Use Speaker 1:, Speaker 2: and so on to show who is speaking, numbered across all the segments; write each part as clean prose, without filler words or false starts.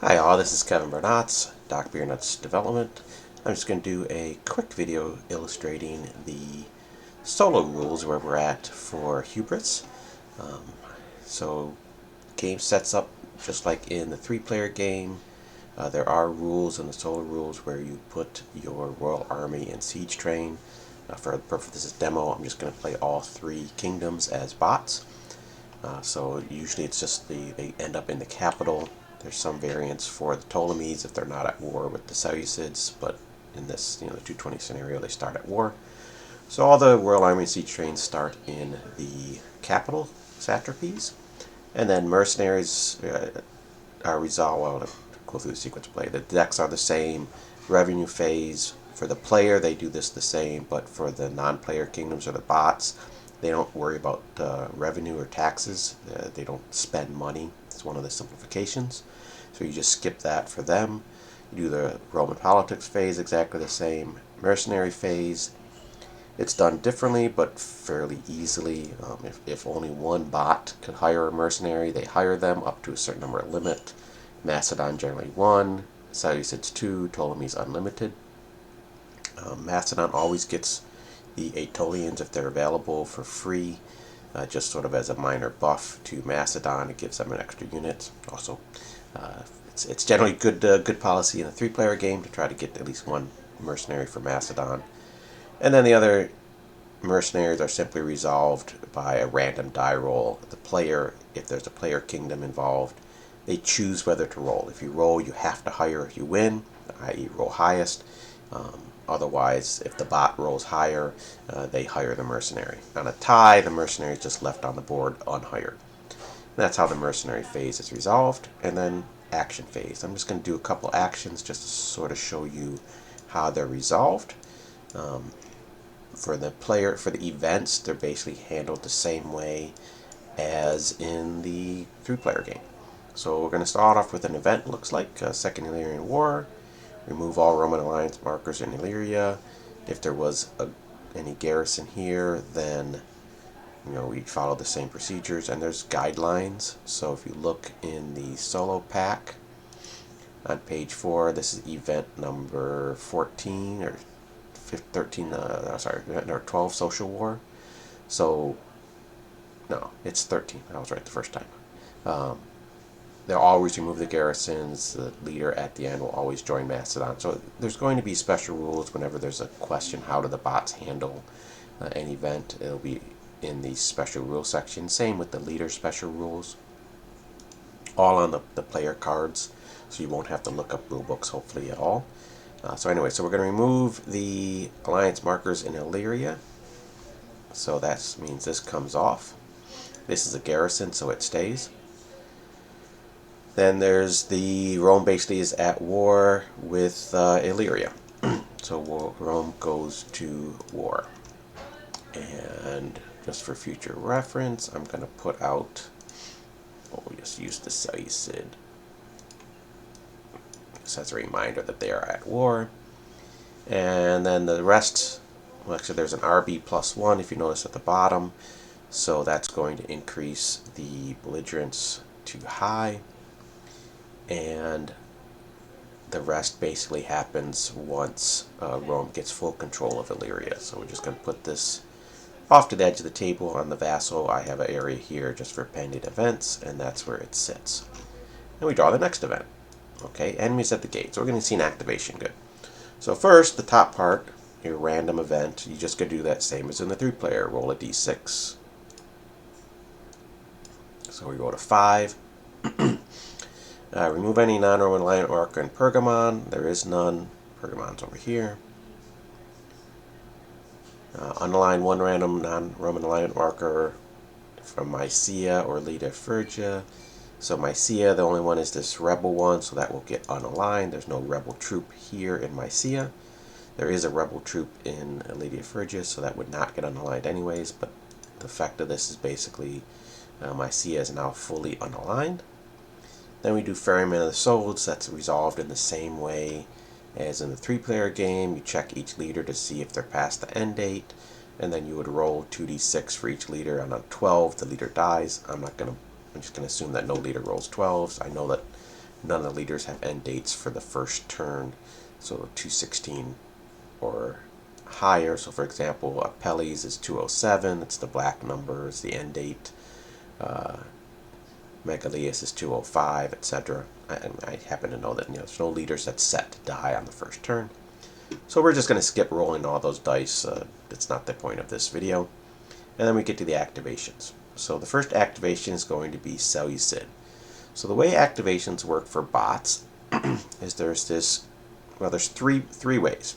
Speaker 1: Hi all, this is Kevin Bernatz, Doc Beer Nuts Development. I'm just going to do a quick video illustrating the solo rules where we're at for Hubris. Um, so game sets up just like in the three-player game. There are rules in the solo rules where you put your Royal Army and Siege Train. For the purpose of this demo, I'm just going to play all three kingdoms as bots. So usually it's just they end up in the capital. There's some variants for the Ptolemies if they're not at war with the Seleucids, but in this, the 220 scenario, they start at war. So all the Royal Army and Siege Trains start in the capital satrapies, and then mercenaries are resolved. Well, to go through the sequence of play, the decks are the same. Revenue phase for the player, they do this the same, but for the non-player kingdoms or the bots, they don't worry about revenue or taxes. They don't spend money. It's one of the simplifications. So you just skip that for them. You do the Roman politics phase exactly the same. Mercenary phase, it's done differently but fairly easily. If only one bot could hire a mercenary, they hire them up to a certain number of limit. Macedon generally 1, Seleucids 2, Ptolemy's unlimited. Macedon always gets the Aetolians if they're available for free, just sort of as a minor buff to Macedon. It gives them an extra unit. Also, it's generally good policy in a three-player game to try to get at least one mercenary for Macedon. And then the other mercenaries are simply resolved by a random die roll. The player, if there's a player kingdom involved, they choose whether to roll. If you roll, you have to hire if you win, i.e. roll highest. Otherwise, if the bot rolls higher, they hire the mercenary. On a tie, the mercenary is just left on the board unhired. And that's how the mercenary phase is resolved. And then action phase. I'm just going to do a couple actions just to sort of show you how they're resolved. For the events, they're basically handled the same way as in the three-player game. So we're going to start off with an event, looks like Second Illyrian War. Remove all Roman alliance markers in Illyria. If there was any garrison here, then we follow the same procedures, and there's guidelines. So if you look in the solo pack on page 4, this is event number 14 or 13. Event number 12, Social War. So no, it's 13. I was right the first time. They'll always remove the garrisons. The leader at the end will always join Macedon. So there's going to be special rules whenever there's a question, how do the bots handle an event? It'll be in the special rules section. Same with the leader special rules. All on the player cards, so you won't have to look up rule books, hopefully, at all. So anyway, so we're going to remove the alliance markers in Illyria. So that means this comes off. This is a garrison, so it stays. Then there's the Rome basically is at war with Illyria. So Rome goes to war. And just for future reference, I'm going to put out, we'll just use the Seleucid. Just as a reminder that they are at war. And then the rest, well, actually there's an RB +1 if you notice at the bottom. So that's going to increase the belligerence to high. And the rest basically happens once Rome gets full control of Illyria. So we're just going to put this off to the edge of the table on the vassal. I have an area here just for pending events, and that's where it sits. And we draw the next event. Okay, enemies at the gate. So we're going to see an activation. Good. So first, the top part, your random event, you just going to do that same as in the three-player. Roll a d6. So we roll a 5. Remove any non-Roman alliance marker in Pergamon. There is none. Pergamon's over here. Unalign one random non-Roman alliance marker from Mysia or Leda Phrygia. So Mysia, the only one is this rebel one, so that will get unaligned. There's no rebel troop here in Mysia. There is a rebel troop in Leda Phrygia, so that would not get unaligned anyways, but the effect of this is basically Mysia is now fully unaligned. Then we do Ferryman of the Swords. That's resolved in the same way as in the three-player game. You check each leader to see if they're past the end date, and then you would roll 2d6 for each leader, and on 12 the leader dies. I'm just going to assume that no leader rolls 12s. I know that none of the leaders have end dates for the first turn, so 216 or higher. So for example, Apelles is 207, it's the black number, is the end date. Megalius is 205, etc. I happen to know that there's no leaders that's set to die on the first turn. So we're just going to skip rolling all those dice. That's not the point of this video. And then we get to the activations. So the first activation is going to be Seleucid. So the way activations work for bots is there's three ways.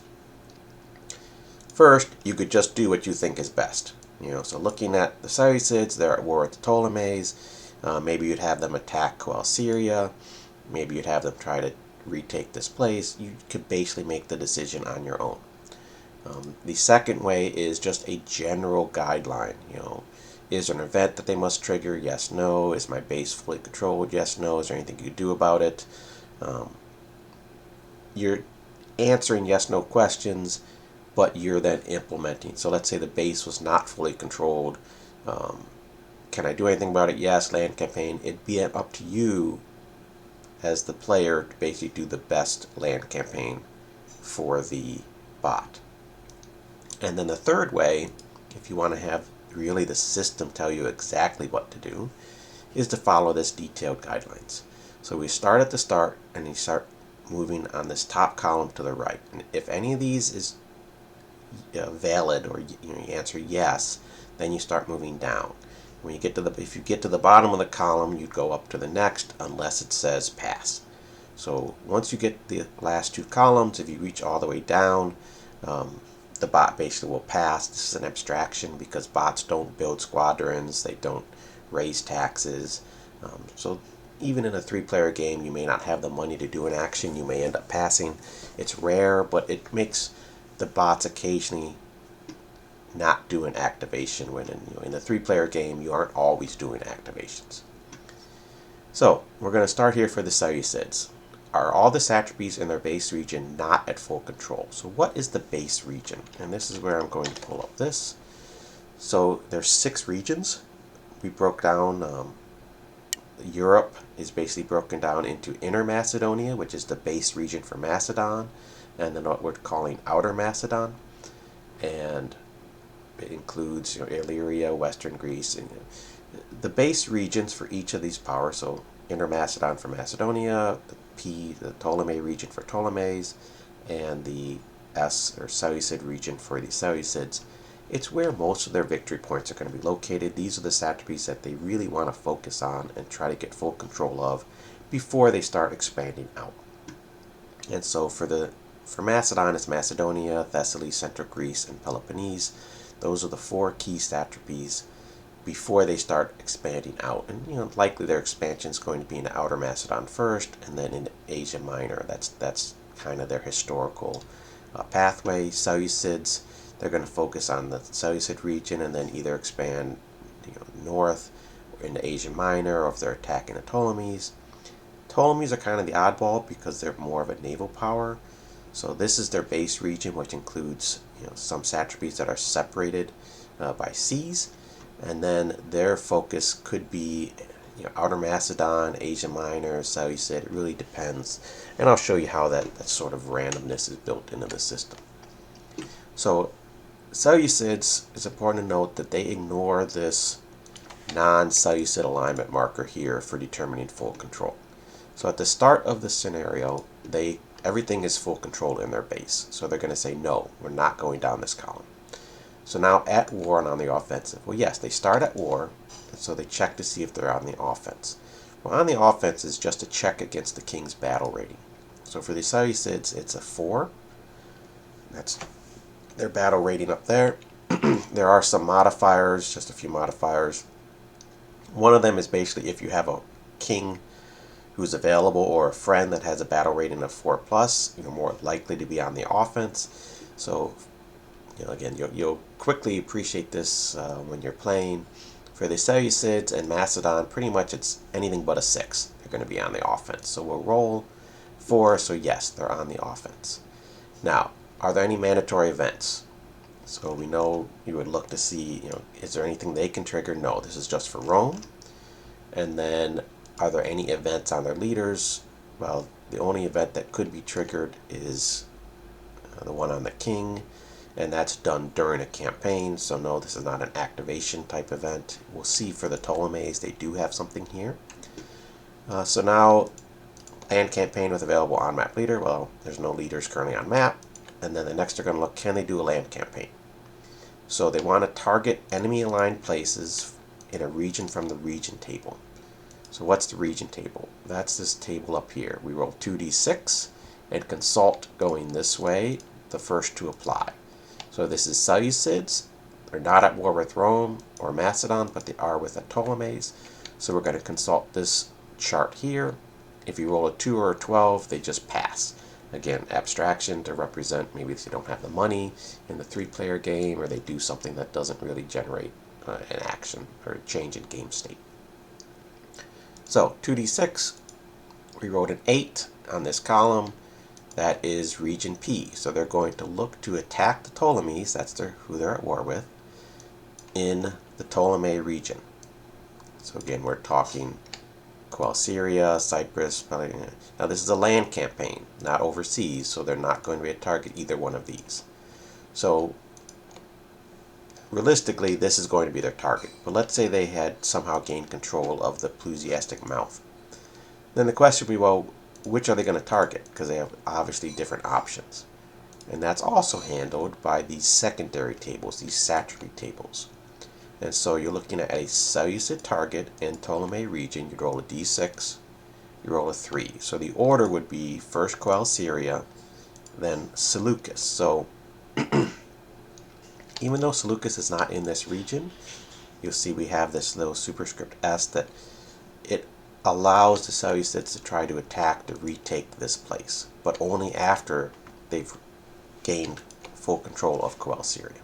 Speaker 1: First, you could just do what you think is best. So looking at the Seleucids, they're at war with the Ptolemies. Maybe you'd have them attack Syria. Maybe you'd have them try to retake this place. You could basically make the decision on your own. The second way is just a general guideline. Is there an event that they must trigger? Yes, no. Is my base fully controlled? Yes, no. Is there anything you can do about it? You're answering yes, no questions, but you're then implementing. So let's say the base was not fully controlled. Can I do anything about it? Yes, land campaign. It'd be up to you as the player to basically do the best land campaign for the bot. And then the third way, if you want to have really the system tell you exactly what to do, is to follow this detailed guidelines. So we start at the start and you start moving on this top column to the right. And if any of these is valid, or you answer yes, then you start moving down. When you get to if you get to the bottom of the column, you go up to the next unless it says pass. So once you get the last two columns, if you reach all the way down, the bot basically will pass. This is an abstraction because bots don't build squadrons, they don't raise taxes. So even in a 3-player game, you may not have the money to do an action, you may end up passing. It's rare, but it makes the bots occasionally not do an activation when in a 3-player game you aren't always doing activations. So we're going to start here for the Seleucids. Are all the satrapies in their base region not at full control? So what is the base region? And this is where I'm going to pull up this. So there's 6 regions. We broke down Europe is basically broken down into Inner Macedonia, which is the base region for Macedon, and then what we're calling Outer Macedon, and it includes Illyria, Western Greece, and the base regions for each of these powers. So Inner Macedon for Macedonia, the Ptolemaic region for Ptolemies, and the Seleucid region for the Seleucids. It's where most of their victory points are going to be located. These are the satrapies that they really want to focus on and try to get full control of before they start expanding out. And so for Macedon, it's Macedonia, Thessaly, Central Greece, and Peloponnese. Those are the 4 key satrapies before they start expanding out. And likely their expansion is going to be in Outer Macedon first, and then in Asia Minor. That's kind of their historical pathway. Seleucids, they're going to focus on the Seleucid region and then either expand north or into Asia Minor, or if they're attacking the Ptolemies. Ptolemies are kind of the oddball because they're more of a naval power. So this is their base region, which includes some satrapies that are separated by seas, and then their focus could be Outer Macedon, Asia Minor, Seleucid. It really depends, and I'll show you how that sort of randomness is built into the system. So Seleucids, it's important to note that they ignore this non-Seleucid alignment marker here for determining full control. So at the start of the scenario, everything is full control in their base. So they're going to say, no, we're not going down this column. So now at war and on the offensive. Well, yes, they start at war, and so they check to see if they're on the offense. Well, on the offense is just a check against the king's battle rating. So for the Seleucids, it's a 4. That's their battle rating up there. There are some modifiers, just a few modifiers. One of them is basically if you have a king who's available or a friend that has a battle rating of 4+, you're more likely to be on the offense. So, again, you'll quickly appreciate this when you're playing. For the Seleucids and Macedon, pretty much it's anything but a 6. They're going to be on the offense. So we'll roll 4, so yes, they're on the offense. Now, are there any mandatory events? So we know you would look to see, is there anything they can trigger? No, this is just for Rome. And then, are there any events on their leaders? Well, the only event that could be triggered is the one on the king, and that's done during a campaign, so no, this is not an activation type event. We'll see for the Ptolemies, they do have something here. So now, land campaign with available on-map leader. Well, there's no leaders currently on map. And then the next they're going to look, can they do a land campaign? So they want to target enemy-aligned places in a region from the region table. So what's the region table? That's this table up here. We roll 2d6 and consult going this way, the first to apply. So this is Seleucids. They're not at war with Rome or Macedon, but they are with the Ptolemies. So we're going to consult this chart here. If you roll a 2 or a 12, they just pass. Again, abstraction to represent maybe they don't have the money in the 3-player game, or they do something that doesn't really generate an action or a change in game state. So 2d6, we rolled an 8 on this column. That is region P. So they're going to look to attack the Ptolemies, that's who they're at war with, in the Ptolemaic region. So again, we're talking Syria, Cyprus. Now this is a land campaign, not overseas, so they're not going to be a target either one of these. So realistically, this is going to be their target. But let's say they had somehow gained control of the Plusiastic mouth. Then the question would be, well, which are they going to target? Because they have obviously different options. And that's also handled by these secondary tables, these satrapy tables. And so you're looking at a Seleucid target in Ptolemaic region. You roll a d6, you roll a 3. So the order would be first Syria, then Seleucus. So even though Seleucus is not in this region, you'll see we have this little superscript S that it allows the Seleucids to try to attack to retake this place, but only after they've gained full control of Syria.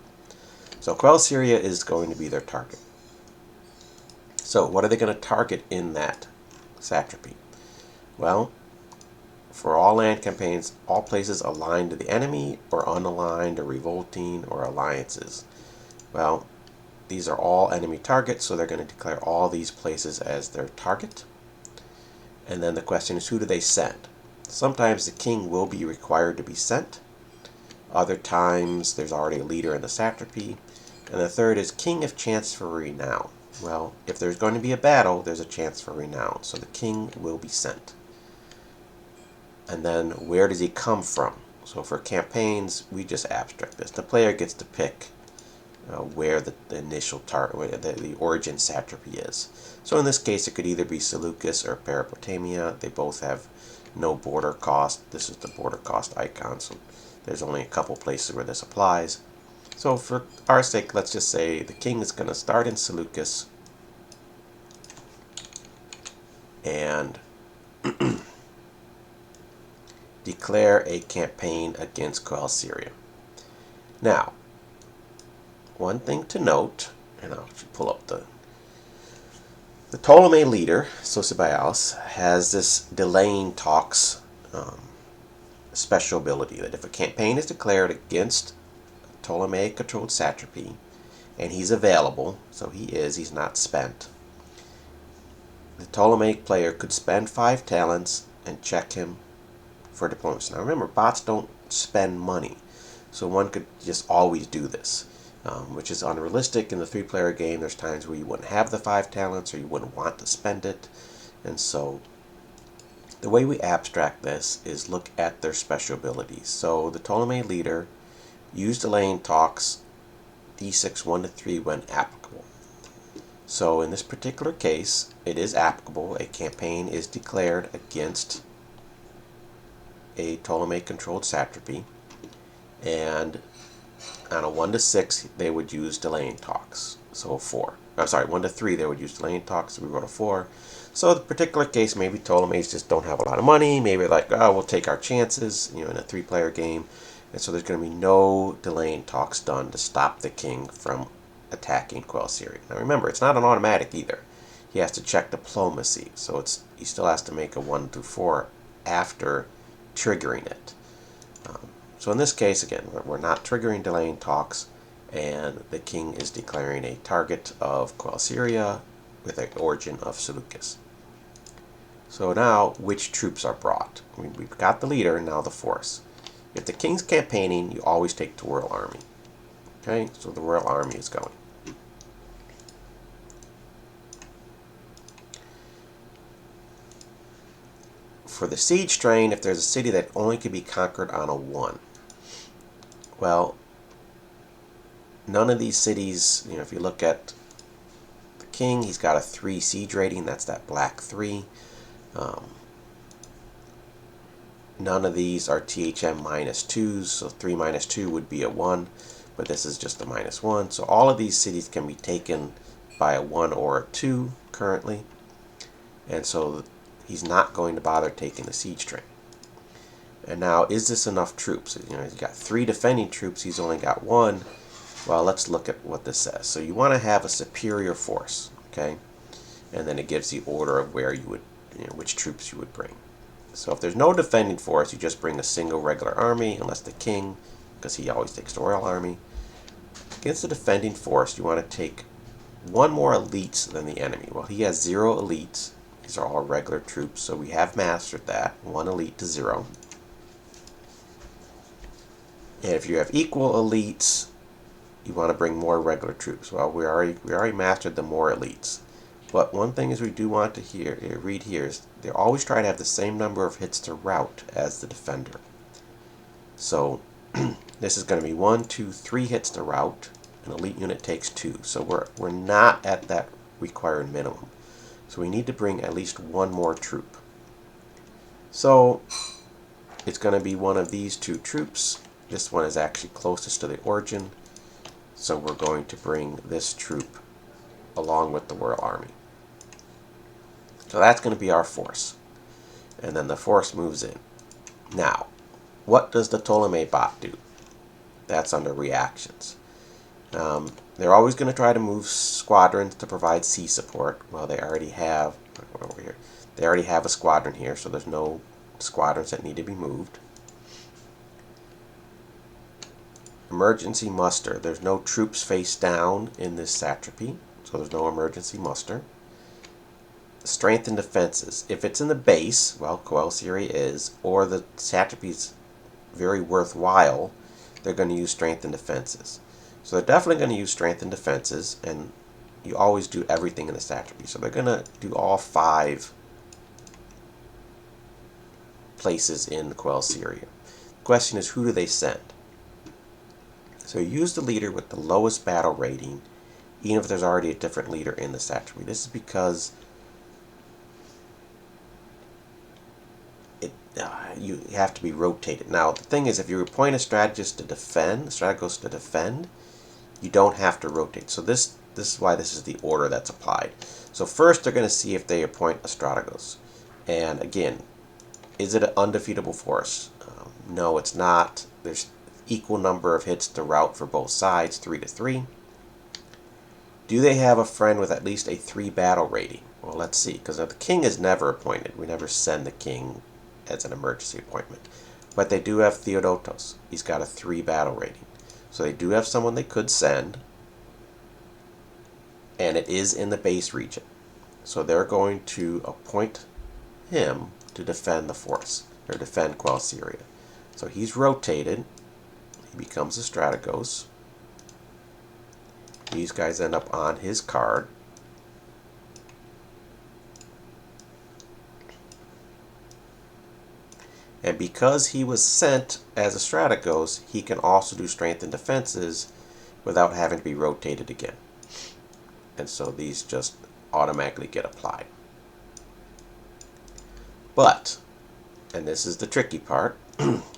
Speaker 1: So Syria is going to be their target. So what are they going to target in that satrapy? Well, for all land campaigns, all places aligned to the enemy or unaligned or revolting or alliances. Well, these are all enemy targets, so they're going to declare all these places as their target. And then the question is, who do they send? Sometimes the king will be required to be sent. Other times there's already a leader in the satrapy. And the third is king if chance for renown. Well, if there's going to be a battle, there's a chance for renown. So the king will be sent. And then where does he come from? So for campaigns, we just abstract this. The player gets to pick where the initial target, the origin satrapy is. So in this case, it could either be Seleucus or Parapotamia. They both have no border cost. This is the border cost icon, so there's only a couple places where this applies. So for our sake, let's just say the king is going to start in Seleucus and declare a campaign against Syria. Now, one thing to note, and I'll pull up the Ptolemaic leader, Sosibios, has this delaying talks special ability that if a campaign is declared against Ptolemaic controlled satrapy and he's available, so he's not spent, the Ptolemaic player could spend 5 talents and check him for diplomacy. Now remember, bots don't spend money, so one could just always do this, which is unrealistic in the 3-player game. There's times where you wouldn't have the 5 talents or you wouldn't want to spend it, and so the way we abstract this is look at their special abilities. So the Ptolemaic leader use delaying talks d6 1 to 3 when applicable. So in this particular case, it is applicable. A campaign is declared against a Ptolemaic controlled satrapy, and on a 1 to 6 they would use delaying talks. So 4. I'm sorry, 1 to 3 they would use delaying talks. So we wrote a 4. So in the particular case, maybe Ptolemies just don't have a lot of money. Maybe like, oh, we'll take our chances, in a 3-player game. And so there's going to be no delaying talks done to stop the king from attacking Syria. Now remember, it's not an automatic either. He has to check diplomacy, so he still has to make a 1 through 4 after triggering it. So in this case, again, we're not triggering delaying talks, and the king is declaring a target of Syria with an origin of Seleucus. So now, which troops are brought? I mean, we've got the leader, now the force. If the king's campaigning, you always take the royal army. Okay, so the royal army is going. For the siege strain, if there's a city that only can be conquered on a 1, well, none of these cities, if you look at the king, he's got a 3 siege rating, that's that black 3. None of these are THM -2s, so 3 -2 would be a 1, but this is just a -1. So all of these cities can be taken by a 1 or a 2 currently, and so he's not going to bother taking the siege train. And now, is this enough troops? He's got 3 defending troops, he's only got 1. Well, let's look at what this says. So you want to have a superior force, okay? And then it gives the order of where you would, which troops you would bring. So if there's no defending force, you just bring a single regular army, unless the king, because he always takes the royal army. Against the defending force, you want to take 1 more elites than the enemy. Well, he has 0 elites. These are all regular troops, so we have mastered that. 1 elite to 0. And if you have equal elites, you want to bring more regular troops. Well, we already mastered the more elites. But one thing is we do want to read here is they always try to have the same number of hits to rout as the defender. So this is going to be 1, 2, 3 hits to rout. An elite unit takes 2. So we're not at that required minimum. So we need to bring at least 1 more troop. So it's going to be one of these 2 troops. This one is actually closest to the origin. So we're going to bring this troop along with the royal army. So that's going to be our force. And then the force moves in. Now, what does the Ptolemaic bot do? That's under reactions. They're always going to try to move squadrons to provide sea support. Well, they already have, over here, they already have a squadron here, so there's no squadrons that need to be moved. Emergency muster. There's no troops face down in this satrapy, so there's no emergency muster. Strength and defenses. If it's in the base, well, Coel Syria is, or the satrapy's very worthwhile, they're going to use strength and defenses. So they're definitely going to use strength and defenses, and you always do everything in the satrapy. So they're going to do all 5 places in Coel Syria. The question is, who do they send? So you use the leader with the lowest battle rating, even if there's already a different leader in the satrapy. This is because you have to be rotated. Now, the thing is, if you appoint a strategist to defend, you don't have to rotate. So this is why this is the order that's applied. So first, they're going to see if they appoint a strategos. And again, is it an undefeatable force? No, it's not. There's equal number of hits to rout for both sides, 3 to 3. Do they have a friend with at least a 3 battle rating? Well, let's see, because the king is never appointed. We never send the king as an emergency appointment. But they do have Theodotos. He's got a 3 battle rating. So they do have someone they could send, and it is in the base region. So they're going to appoint him to defend the force, or defend Coel Syria. So he's rotated. He becomes a strategos. These guys end up on his card. And because he was sent as a strategos, he can also do strength and defenses without having to be rotated again. And so these just automatically get applied. But, and this is the tricky part,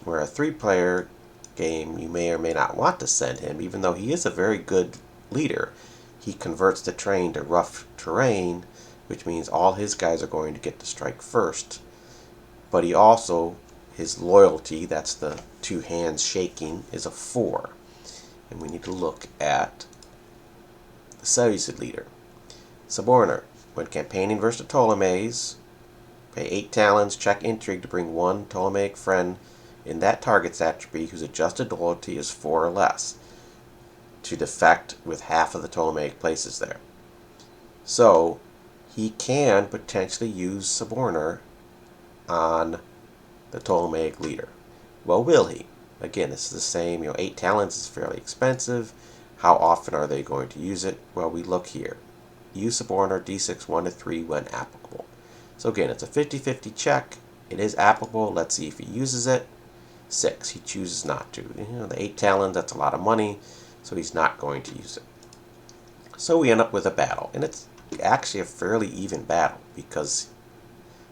Speaker 1: where a 3-player game, you may or may not want to send him, even though he is a very good leader. He converts the terrain to rough terrain, which means all his guys are going to get to strike first. But he also, his loyalty, that's the 2 hands shaking, is a 4. And we need to look at the Seleucid leader. Suborner. When campaigning versus the Ptolemies, pay 8 talents, check intrigue to bring 1 Ptolemaic friend in that target's attribute whose adjusted loyalty is 4 or less, to defect with half of the Ptolemaic places there. So he can potentially use Suborner on the Ptolemaic leader. Well, will he? Again, this is the same, 8 talents is fairly expensive. How often are they going to use it? Well, we look here. Use Suborner D6 1 to 3 when applicable. So again, it's a 50-50 check. It is applicable. Let's see if he uses it. 6. He chooses not to. The 8 talents, that's a lot of money, so he's not going to use it. So we end up with a battle, and it's actually a fairly even battle because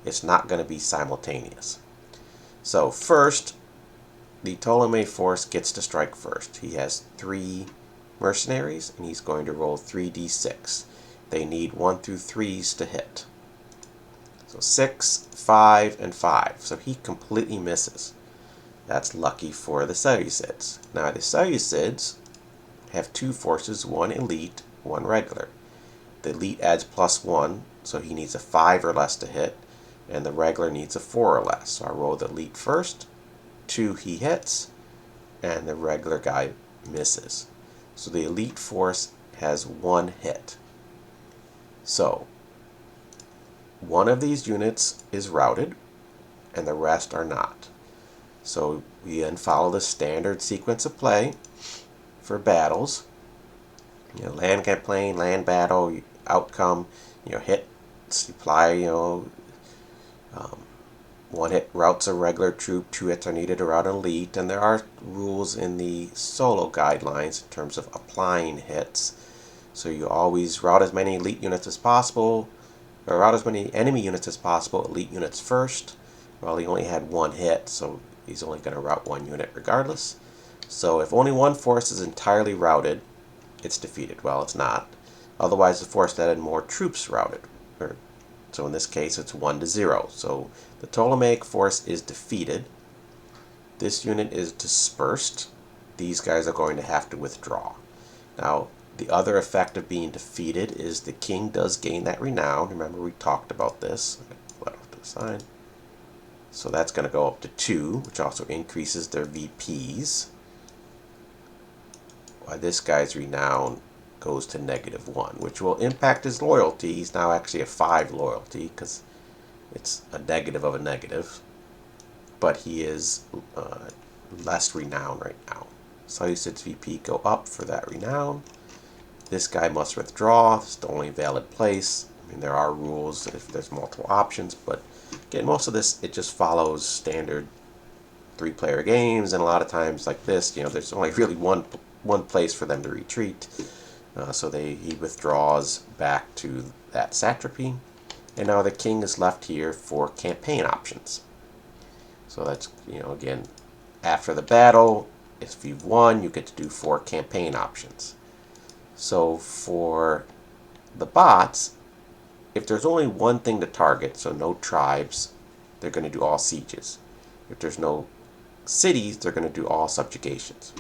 Speaker 1: it's not going to be simultaneous. So first, the Ptolemaic force gets to strike first. He has 3 mercenaries, and he's going to roll 3d6. They need 1 through 3s to hit. So 6, 5, and 5. So he completely misses. That's lucky for the Seleucids. Now the Seleucids have 2 forces, 1 elite, 1 regular. The elite adds +1, so he needs a 5 or less to hit, and the regular needs a 4 or less. So I roll the elite first, 2 he hits, and the regular guy misses. So the elite force has 1 hit. So one of these units is routed, and the rest are not. So we then follow the standard sequence of play for battles. Land campaign, land battle, outcome, hit, supply, 1 hit routes a regular troop, 2 hits are needed to route an elite, and there are rules in the solo guidelines in terms of applying hits. So you always route as many elite units as possible, or route as many enemy units as possible, elite units first. Well, he only had 1 hit, so he's only going to route 1 unit regardless. So if only 1 force is entirely routed, it's defeated. Well, it's not. Otherwise, the force that had more troops routed. So in this case, it's 1 to 0. So the Ptolemaic force is defeated. This unit is dispersed. These guys are going to have to withdraw. Now, the other effect of being defeated is the king does gain that renown. Remember, we talked about this. Let off to the side. So that's going to go up to 2, which also increases their VPs. While this guy's renown goes to -1, which will impact his loyalty. He's now actually a 5 loyalty because it's a negative of a negative. But he is less renown right now. Seleucid's VP go up for that renown. This guy must withdraw. It's the only valid place. I mean, there are rules if there's multiple options, but again, most of this, it just follows standard 3-player games, and a lot of times like this, there's only really one place for them to retreat. So he withdraws back to that satrapy, and now the king is left here for campaign options. So that's, again, after the battle, if you've won, you get to do 4 campaign options. So for the bots, if there's only one thing to target, so no tribes, they're going to do all sieges. If there's no cities, they're going to do all subjugations.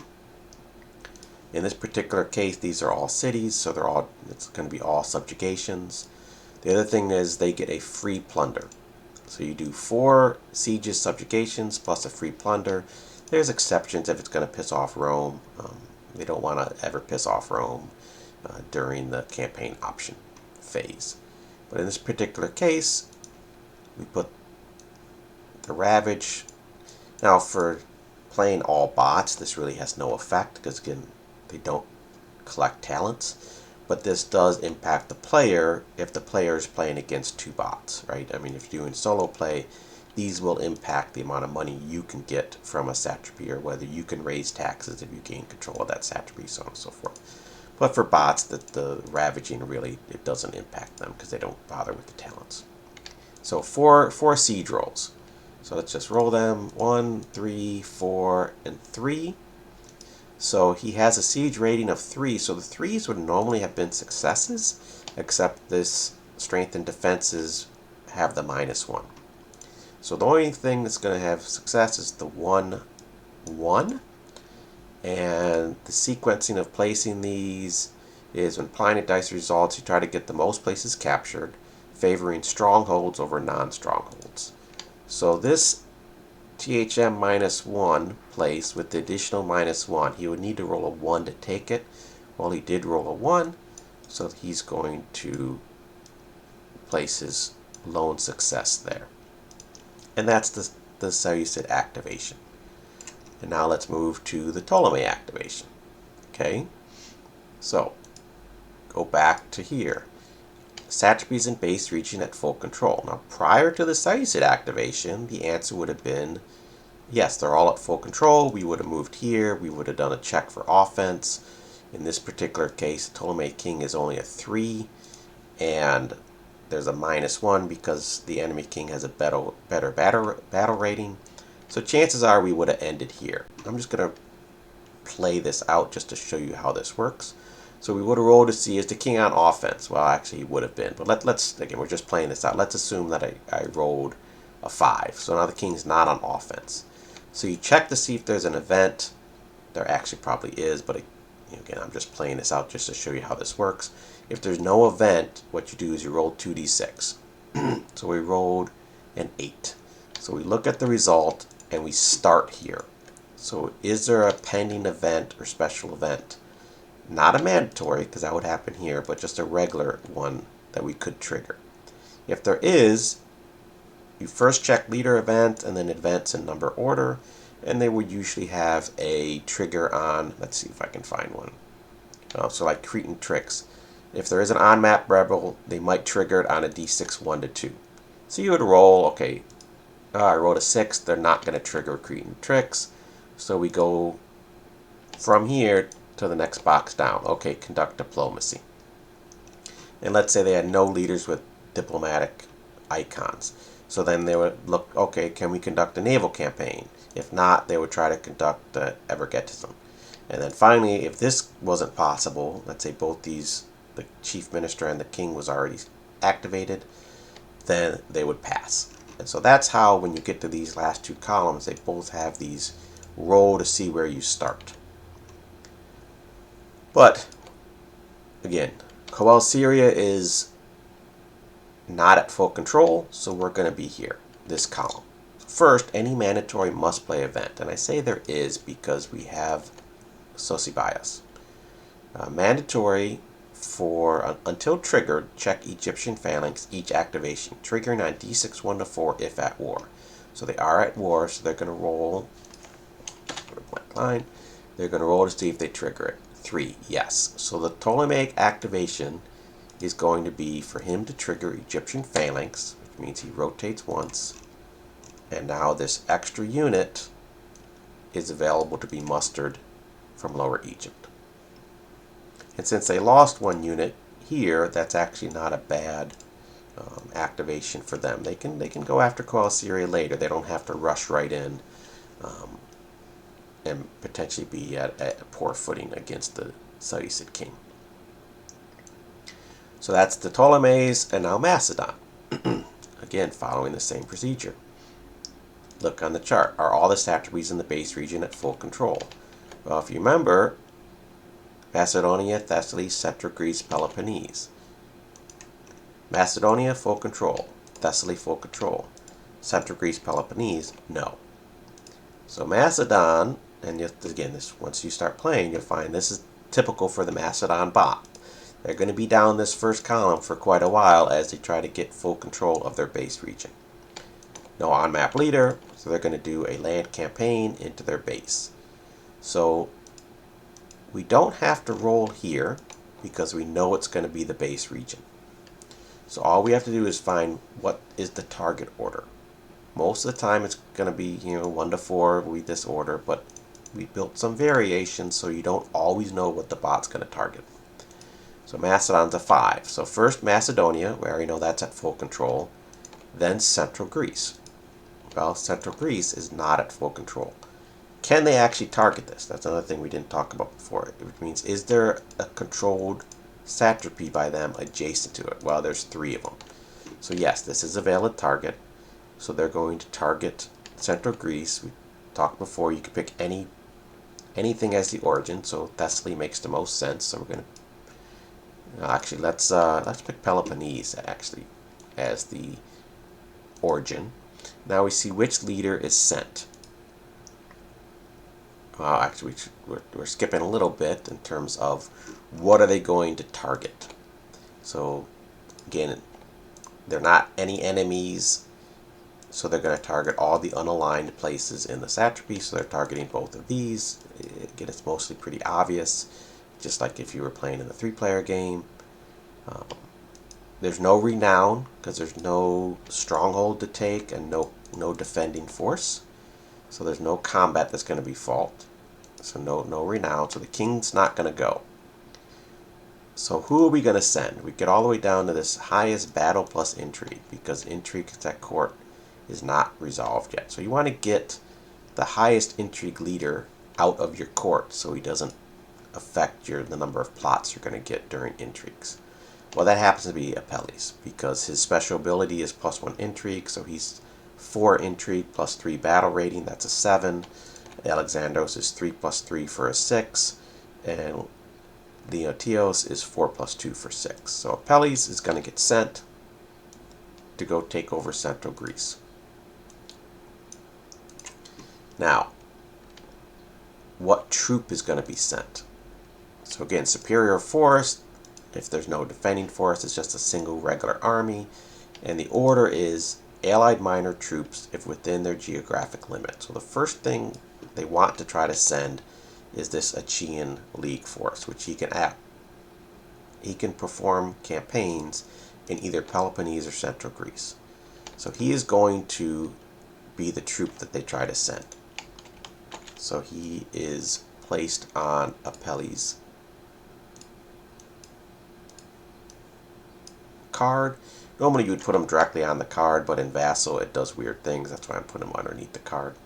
Speaker 1: In this particular case, these are all cities, so it's going to be all subjugations. The other thing is they get a free plunder. So you do 4 sieges, subjugations, plus a free plunder. There's exceptions if it's going to piss off Rome. They don't want to ever piss off Rome during the campaign option phase. But in this particular case, we put the Ravage. Now for playing all bots, this really has no effect because, again, they don't collect talents. But this does impact the player if the player is playing against 2 bots, right? I mean, if you're doing solo play, these will impact the amount of money you can get from a satrapy, or whether you can raise taxes if you gain control of that satrapy, so on and so forth. But for bots, the ravaging really, it doesn't impact them because they don't bother with the talents. So 4 siege rolls. So let's just roll them. 1, 3, 4, and 3. So he has a siege rating of 3, so the 3s would normally have been successes, except this strength and defenses have the -1. So the only thing that's going to have success is the 1, 1. And the sequencing of placing these is when applying a dice results, you try to get the most places captured, favoring strongholds over non-strongholds. So this THM -1 place with the additional -1, he would need to roll a 1 to take it. Well, he did roll a 1, so he's going to place his lone success there. And that's the Seleucid activation. And now let's move to the Ptolemaic activation. Okay, so go back to here. Satrapies and base region at full control. Now, prior to the Seleucid activation, the answer would have been yes, they're all at full control. We would have moved here. We would have done a check for offense. In this particular case, the Ptolemaic king is only a 3, and there's a -1 because the enemy king has a better battle rating. So chances are we would have ended here. I'm just going to play this out just to show you how this works. So we would have rolled to see, is the king on offense? Well, actually he would have been. But let's again, we're just playing this out. Let's assume that I rolled a 5. So now the king's not on offense. So you check to see if there's an event. There actually probably is, but again, I'm just playing this out just to show you how this works. If there's no event, what you do is you roll 2d6. So we rolled an 8. So we look at the result and we start here. So is there a pending event or special event? Not a mandatory, because that would happen here, but just a regular one that we could trigger. If there is, you first check leader event and then events in number order, and they would usually have a trigger on, let's see if I can find one. So like Cretan tricks. If there is an on-map rebel, they might trigger it on a d6 1 to 2. So you would roll, okay, I rolled a 6, they're not going to trigger Cretan tricks. So we go from here to the next box down. Okay, conduct diplomacy. And let's say they had no leaders with diplomatic icons. So then they would look, okay, can we conduct a naval campaign? If not, they would try to conduct Evergetism. And then finally, if this wasn't possible, let's say both these, the chief minister and the king was already activated, then they would pass. And so that's how, when you get to these last two columns, they both have these roll to see where you start. But, again, Coel Syria is not at full control, so we're going to be here, this column. First, any mandatory must-play event, and I say there is because we have Sosibios. Mandatory for, until triggered, check Egyptian phalanx each activation, triggering on d6 1 to 4 if at war. So they are at war, so they're going to roll, they're going to roll to see if they trigger it. 3, yes. So the Ptolemaic activation is going to be for him to trigger Egyptian phalanx, which means he rotates once, and now this extra unit is available to be mustered from Lower Egypt. And since they lost one unit here, that's actually not a bad activation for them. They can go after Coel Syria later. They don't have to rush right in and potentially be at a poor footing against the Seleucid king. So that's the Ptolemies, and now Macedon. Again, following the same procedure. Look on the chart. Are all the satrapies in the base region at full control? Well, if you remember, Macedonia, Thessaly, Central Greece, Peloponnese. Macedonia, full control. Thessaly, full control. Central Greece, Peloponnese, no. So Macedon, and again, once you start playing, you'll find this is typical for the Macedon bot. They're going to be down this first column for quite a while as they try to get full control of their base region. No on-map leader, so they're going to do a land campaign into their base. So we don't have to roll here because we know it's going to be the base region. So all we have to do is find what is the target order. Most of the time it's going to be 1 to 4 will be this order, but we built some variations so you don't always know what the bot's going to target. So Macedon's a 5. So first Macedonia, we already know that's at full control. Then Central Greece. Well, Central Greece is not at full control. Can they actually target this? That's another thing we didn't talk about before. Which means, is there a controlled satrapy by them adjacent to it? Well, there's 3 of them. So yes, this is a valid target. So they're going to target Central Greece. We talked before, you could pick anything as the origin. So Thessaly makes the most sense. So we're going to actually let's pick Peloponnese actually as the origin. Now we see which leader is sent. Actually, we're skipping a little bit in terms of what are they going to target. So again, they're not any enemies, so they're going to target all the unaligned places in the satrapy, so they're targeting both of these. Again, it's mostly pretty obvious, just like if you were playing in the 3-player game. There's no renown, because there's no stronghold to take and no defending force. So there's no combat that's going to be fought. So no renown, so the king's not going to go. So who are we going to send? We get all the way down to this highest battle plus intrigue, because intrigue at court is not resolved yet. So you want to get the highest intrigue leader out of your court so he doesn't affect the number of plots you're going to get during intrigues. Well, that happens to be Apelles, because his special ability is +1 intrigue, so he's 4 intrigue plus 3 battle rating, that's a 7. Alexandros is 3 + 3 for a 6, and Leontios is 4 + 2 for 6. So Apelles is going to get sent to go take over Central Greece. Now, what troop is going to be sent? So again, superior force, if there's no defending force, it's just a single regular army. And the order is allied minor troops if within their geographic limit. So the first thing they want to try to send is this Achaean League force, which he can perform campaigns in either Peloponnese or Central Greece. So he is going to be the troop that they try to send. So he is placed on Apelles' card. Normally you would put him directly on the card, but in Vassal it does weird things. That's why I'm putting him underneath the card.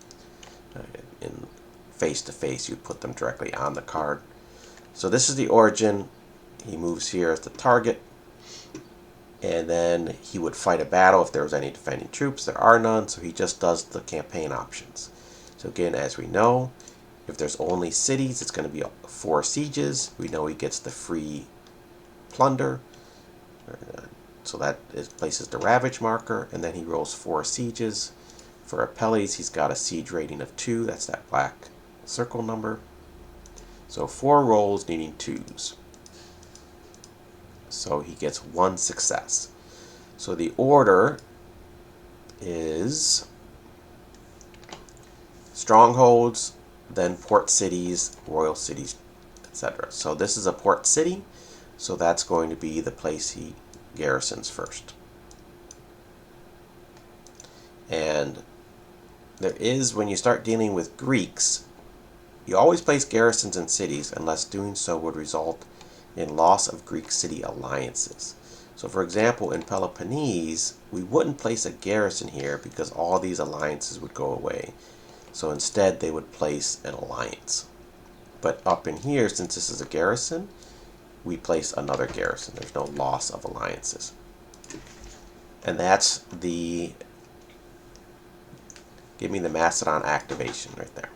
Speaker 1: In face-to-face you'd put them directly on the card. So this is the origin. He moves here as the target, and then he would fight a battle if there was any defending troops. There are none, so he just does the campaign options. So again, as we know, if there's only cities, it's going to be 4 sieges. We know he gets the free plunder. So that places the ravage marker, and then he rolls 4 sieges. For Apelles, he's got a siege rating of 2. That's that black circle number. So 4 rolls needing 2s. So he gets 1 success. So the order is strongholds, then port cities, royal cities, etc. So this is a port city, so that's going to be the place he garrisons first. And there is, when you start dealing with Greeks, you always place garrisons in cities unless doing so would result in loss of Greek city alliances. So for example, in Peloponnese, we wouldn't place a garrison here because all these alliances would go away. So instead they would place an alliance. But up in here, since this is a garrison, we place another garrison. There's no loss of alliances. And that's the, give me the Macedon activation right there.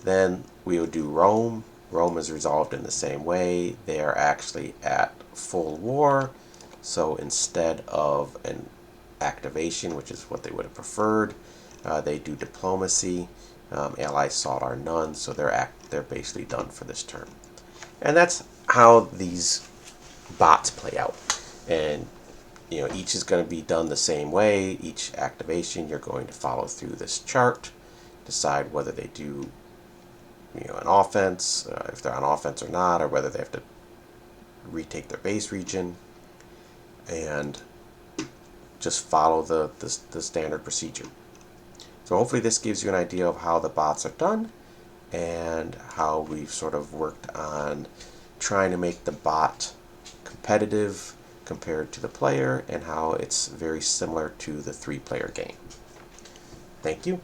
Speaker 1: Then we would do Rome. Rome is resolved in the same way. They are actually at full war. So instead of an activation, which is what they would have preferred, they do diplomacy. Allies sought are none, so they're basically done for this term. And that's how these bots play out. And each is going to be done the same way. Each activation, you're going to follow through this chart, decide whether they do an offense, if they're on offense or not, or whether they have to retake their base region, and just follow the standard procedure. So hopefully this gives you an idea of how the bots are done and how we've sort of worked on trying to make the bot competitive compared to the player, and how it's very similar to the 3-player game. Thank you.